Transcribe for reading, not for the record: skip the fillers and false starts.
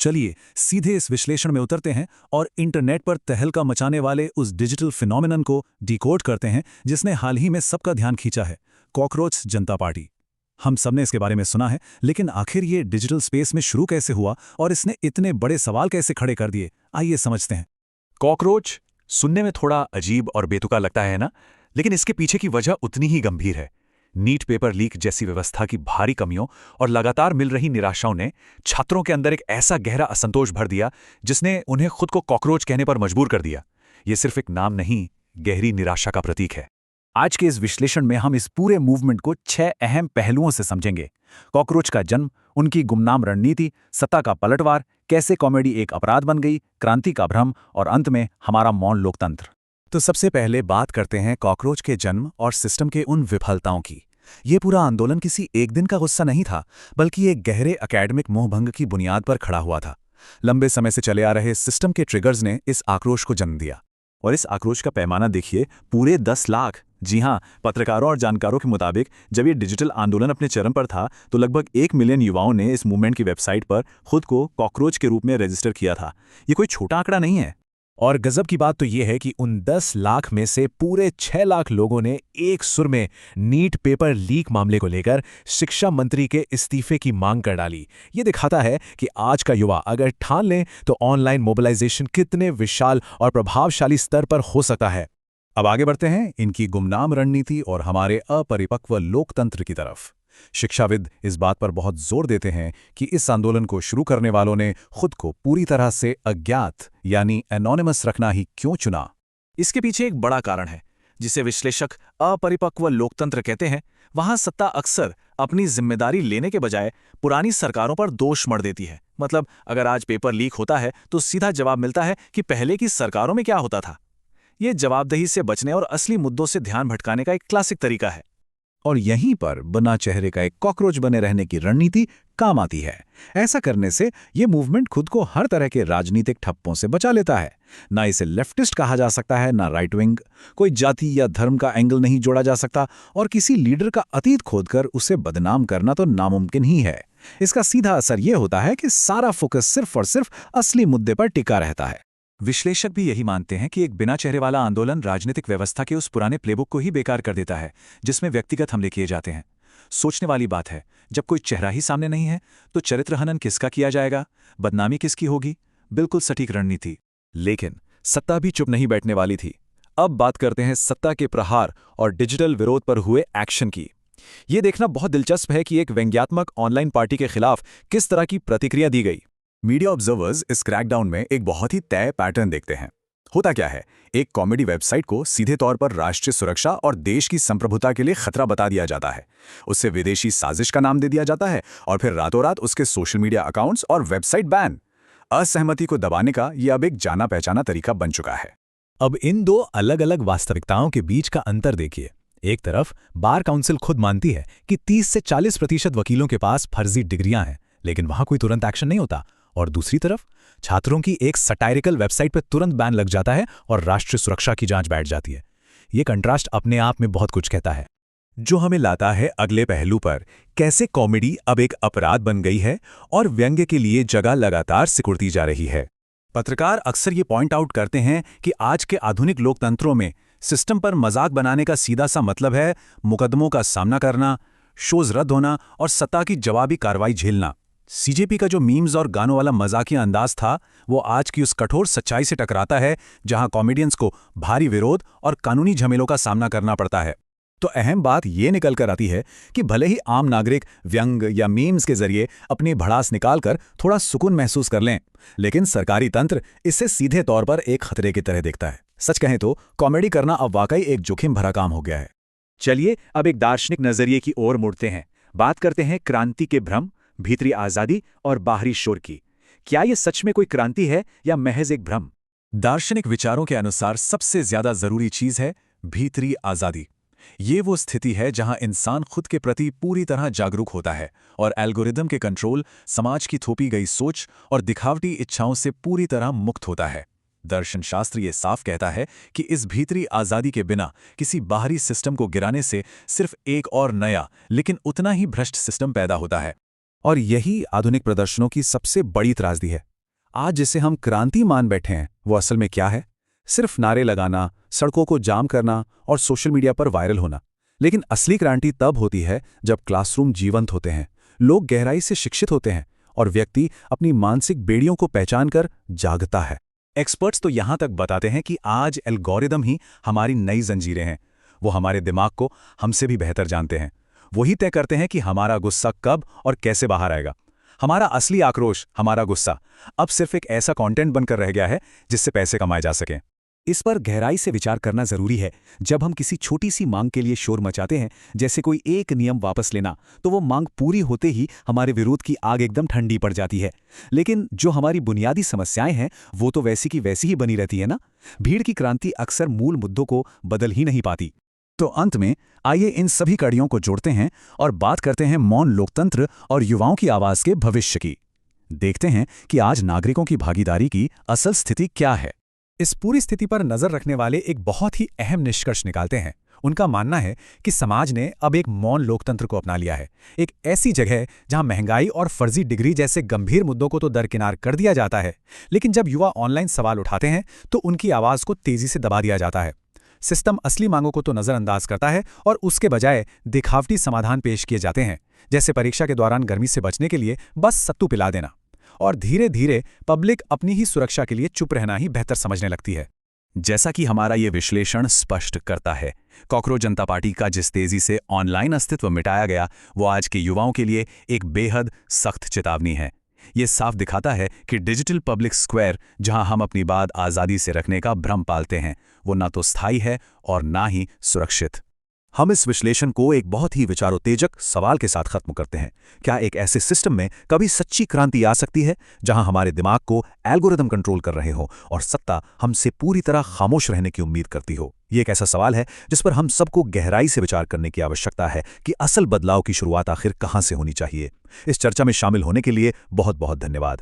चलिए सीधे इस विश्लेषण में उतरते हैं और इंटरनेट पर तहलका मचाने वाले उस डिजिटल फिनोमिनन को डिकोड करते हैं जिसने हाल ही में सबका ध्यान खींचा है, कॉकरोच जनता पार्टी। हम सबने इसके बारे में सुना है, लेकिन आखिर ये डिजिटल स्पेस में शुरू कैसे हुआ और इसने इतने बड़े सवाल कैसे खड़े कर दिए, आइए समझते हैं। कॉकरोच सुनने में थोड़ा अजीब और बेतुका लगता है ना, लेकिन इसके पीछे की वजह उतनी ही गंभीर है। नीट पेपर लीक जैसी व्यवस्था की भारी कमियों और लगातार मिल रही निराशाओं ने छात्रों के अंदर एक ऐसा गहरा असंतोष भर दिया जिसने उन्हें खुद को कॉकरोच कहने पर मजबूर कर दिया। ये सिर्फ एक नाम नहीं, गहरी निराशा का प्रतीक है। आज के इस विश्लेषण में हम इस पूरे मूवमेंट को 6 अहम पहलुओं से समझेंगे। कॉकरोच का जन्म, उनकी गुमनाम रणनीति, सत्ता का पलटवार, कैसे कॉमेडी एक अपराध बन गई, क्रांति का भ्रम और अंत में हमारा मौन लोकतंत्र। तो सबसे पहले बात करते हैं कॉकरोच के जन्म और सिस्टम के उन विफलताओं की। ये पूरा आंदोलन किसी एक दिन का गुस्सा नहीं था, बल्कि एक गहरे एकेडमिक मोहभंग की बुनियाद पर खड़ा हुआ था। लंबे समय से चले आ रहे सिस्टम के ट्रिगर्स ने इस आक्रोश को जन्म दिया। और इस आक्रोश का पैमाना देखिए, पूरे 10 लाख। जी हां, पत्रकारों और जानकारों के मुताबिक जब ये डिजिटल आंदोलन अपने चरम पर था तो लगभग 1 मिलियन युवाओं ने इस मूवमेंट की वेबसाइट पर खुद को कॉकरोच के रूप में रजिस्टर किया था। ये कोई छोटा आंकड़ा नहीं है। और गजब की बात तो यह है कि उन 10 लाख में से पूरे 6 लाख लोगों ने एक सुर में नीट पेपर लीक मामले को लेकर शिक्षा मंत्री के इस्तीफे की मांग कर डाली। ये दिखाता है कि आज का युवा अगर ठान ले तो ऑनलाइन मोबिलाइजेशन कितने विशाल और प्रभावशाली स्तर पर हो सकता है। अब आगे बढ़ते हैं इनकी गुमनाम रणनीति और हमारे अपरिपक्व लोकतंत्र की तरफ। शिक्षाविद इस बात पर बहुत जोर देते हैं कि इस आंदोलन को शुरू करने वालों ने खुद को पूरी तरह से अज्ञात यानी एनोनिमस रखना ही क्यों चुना। इसके पीछे एक बड़ा कारण है, जिसे विश्लेषक अपरिपक्व लोकतंत्र कहते हैं। वहां सत्ता अक्सर अपनी जिम्मेदारी लेने के बजाय पुरानी सरकारों पर दोष मढ़ देती है। मतलब अगर आज पेपर लीक होता है तो सीधा जवाब मिलता है कि पहले की सरकारों में क्या होता था। ये जवाबदेही से बचने और असली मुद्दों से ध्यान भटकाने का एक क्लासिक तरीका है। और यहीं पर बिना चेहरे का एक कॉकरोच बने रहने की रणनीति काम आती है। ऐसा करने से ये मूवमेंट खुद को हर तरह के राजनीतिक ठप्पों से बचा लेता है। ना इसे लेफ्टिस्ट कहा जा सकता है, ना राइट विंग। कोई जाति या धर्म का एंगल नहीं जोड़ा जा सकता और किसी लीडर का अतीत खोदकर उसे बदनाम करना तो नामुमकिन ही है। इसका सीधा असर यह होता है कि सारा फोकस सिर्फ और सिर्फ असली मुद्दे पर टिका रहता है। विश्लेषक भी यही मानते हैं कि एक बिना चेहरे वाला आंदोलन राजनीतिक व्यवस्था के उस पुराने प्लेबुक को ही बेकार कर देता है जिसमें व्यक्तिगत हमले किए जाते हैं। सोचने वाली बात है, जब कोई चेहरा ही सामने नहीं है तो चरित्र हनन किसका किया जाएगा, बदनामी किसकी होगी। बिल्कुल सटीक रणनीति। लेकिन सत्ता भी चुप नहीं बैठने वाली थी। अब बात करते हैं सत्ता के प्रहार और डिजिटल विरोध पर हुए एक्शन की। ये देखना बहुत दिलचस्प है कि एक व्यंग्यात्मक ऑनलाइन पार्टी के खिलाफ किस तरह की प्रतिक्रिया दी गई। मीडिया ऑब्जर्वर्स इस क्रैकडाउन में एक बहुत ही तय पैटर्न देखते हैं। होता क्या है, एक कॉमेडी वेबसाइट को सीधे तौर पर राष्ट्रीय सुरक्षा और देश की संप्रभुता के लिए खतरा बता दिया जाता है। उससे विदेशी साजिश का नाम दे दिया जाता है और फिर रातों रात उसके सोशल मीडिया अकाउंट्स और वेबसाइट बैन। असहमति को दबाने का यह अब एक जाना पहचाना तरीका बन चुका है। अब इन दो अलग अलग वास्तविकताओं के बीच का अंतर देखिए। एक तरफ बार काउंसिल खुद मानती है कि 30 से 40% वकीलों के पास फर्जी डिग्रियां हैं, लेकिन वहां कोई तुरंत एक्शन नहीं होता। और दूसरी तरफ छात्रों की एक सटायरिकल वेबसाइट पर तुरंत बैन लग जाता है और राष्ट्रीय सुरक्षा की जांच बैठ जाती है। ये कंट्रास्ट अपने आप में बहुत कुछ कहता है, जो हमें लाता है अगले पहलू पर, कैसे कॉमेडी अब एक अपराध बन गई है और व्यंग्य के लिए जगह लगातार सिकुड़ती जा रही है। पत्रकार अक्सर ये पॉइंट आउट करते हैं कि आज के आधुनिक लोकतंत्रों में सिस्टम पर मजाक बनाने का सीधा सा मतलब है मुकदमों का सामना करना, शोज रद्द होना और सत्ता की जवाबी कार्रवाई झेलना। सीजेपी का जो मीम्स और गानों वाला मजाकिया अंदाज था, वो आज की उस कठोर सच्चाई से टकराता है जहां कॉमेडियंस को भारी विरोध और कानूनी झमेलों का सामना करना पड़ता है। तो अहम बात ये निकल कर आती है कि भले ही आम नागरिक व्यंग या मीम्स के जरिए अपनी भड़ास निकालकर थोड़ा सुकून महसूस कर लें, लेकिन सरकारी तंत्र इसे सीधे तौर पर एक खतरे की तरह देखता है। सच कहें तो कॉमेडी करना अब वाकई एक जोखिम भरा काम हो गया है। चलिए अब एक दार्शनिक नजरिए की ओर मुड़ते हैं। बात करते हैं क्रांति के भ्रम, भीतरी आजादी और बाहरी शोर की। क्या ये सच में कोई क्रांति है या महज एक भ्रम? दार्शनिक विचारों के अनुसार सबसे ज्यादा जरूरी चीज है भीतरी आजादी। ये वो स्थिति है जहां इंसान खुद के प्रति पूरी तरह जागरूक होता है और एल्गोरिदम के कंट्रोल, समाज की थोपी गई सोच और दिखावटी इच्छाओं से पूरी तरह मुक्त होता है। दर्शनशास्त्र ये साफ कहता है कि इस भीतरी आजादी के बिना किसी बाहरी सिस्टम को गिराने से सिर्फ एक और नया लेकिन उतना ही भ्रष्ट सिस्टम पैदा होता है। और यही आधुनिक प्रदर्शनों की सबसे बड़ी त्रासदी है। आज जिसे हम क्रांति मान बैठे हैं वो असल में क्या है? सिर्फ नारे लगाना, सड़कों को जाम करना और सोशल मीडिया पर वायरल होना। लेकिन असली क्रांति तब होती है जब क्लासरूम जीवंत होते हैं, लोग गहराई से शिक्षित होते हैं और व्यक्ति अपनी मानसिक बेड़ियों को पहचान कर जागता है। एक्सपर्ट्स तो यहां तक बताते हैं कि आज एल्गोरिदम ही हमारी नई जंजीरें हैं। वो हमारे दिमाग को हमसे भी बेहतर जानते हैं। वही तय करते हैं कि हमारा गुस्सा कब और कैसे बाहर आएगा। हमारा असली आक्रोश, हमारा गुस्सा, अब सिर्फ एक ऐसा कंटेंट बनकर रह गया है जिससे पैसे कमाए जा सकें। इस पर गहराई से विचार करना जरूरी है। जब हम किसी छोटी सी मांग के लिए शोर मचाते हैं, जैसे कोई एक नियम वापस लेना, तो वो मांग पूरी होते ही हमारे विरोध की आग एकदम ठंडी पड़ जाती है। लेकिन जो हमारी बुनियादी समस्याएं हैं वो तो वैसी की वैसी ही बनी रहती है ना। भीड़ की क्रांति अक्सर मूल मुद्दों को बदल ही नहीं पाती। तो अंत में आइए इन सभी कड़ियों को जोड़ते हैं और बात करते हैं मौन लोकतंत्र और युवाओं की आवाज के भविष्य की। देखते हैं कि आज नागरिकों की भागीदारी की असल स्थिति क्या है। इस पूरी स्थिति पर नजर रखने वाले एक बहुत ही अहम निष्कर्ष निकालते हैं। उनका मानना है कि समाज ने अब एक मौन लोकतंत्र को अपना लिया है, एक ऐसी जगह जहां महंगाई और फर्जी डिग्री जैसे गंभीर मुद्दों को तो दरकिनार कर दिया जाता है, लेकिन जब युवा ऑनलाइन सवाल उठाते हैं तो उनकी आवाज को तेजी से दबा दिया जाता है। सिस्टम असली मांगों को तो नजरअंदाज करता है और उसके बजाय दिखावटी समाधान पेश किए जाते हैं, जैसे परीक्षा के दौरान गर्मी से बचने के लिए बस सत्तू पिला देना। और धीरे धीरे पब्लिक अपनी ही सुरक्षा के लिए चुप रहना ही बेहतर समझने लगती है। जैसा कि हमारा ये विश्लेषण स्पष्ट करता है, कॉकरोच जनता पार्टी का जिस तेजी से ऑनलाइन अस्तित्व मिटाया गया, वो आज के युवाओं के लिए एक बेहद सख्त चेतावनी है। ये साफ दिखाता है कि डिजिटल पब्लिक स्क्वायर, जहां हम अपनी बात आज़ादी से रखने का भ्रम पालते हैं, वो ना तो स्थायी है और ना ही सुरक्षित। हम इस विश्लेषण को एक बहुत ही विचारोत्तेजक सवाल के साथ खत्म करते हैं। क्या एक ऐसे सिस्टम में कभी सच्ची क्रांति आ सकती है जहां हमारे दिमाग को एल्गोरिदम कंट्रोल कर रहे हो और सत्ता हमसे पूरी तरह खामोश रहने की उम्मीद करती हो? ये एक ऐसा सवाल है जिस पर हम सबको गहराई से विचार करने की आवश्यकता है कि असल बदलाव की शुरुआत आखिर कहां से होनी चाहिए। इस चर्चा में शामिल होने के लिए बहुत बहुत धन्यवाद।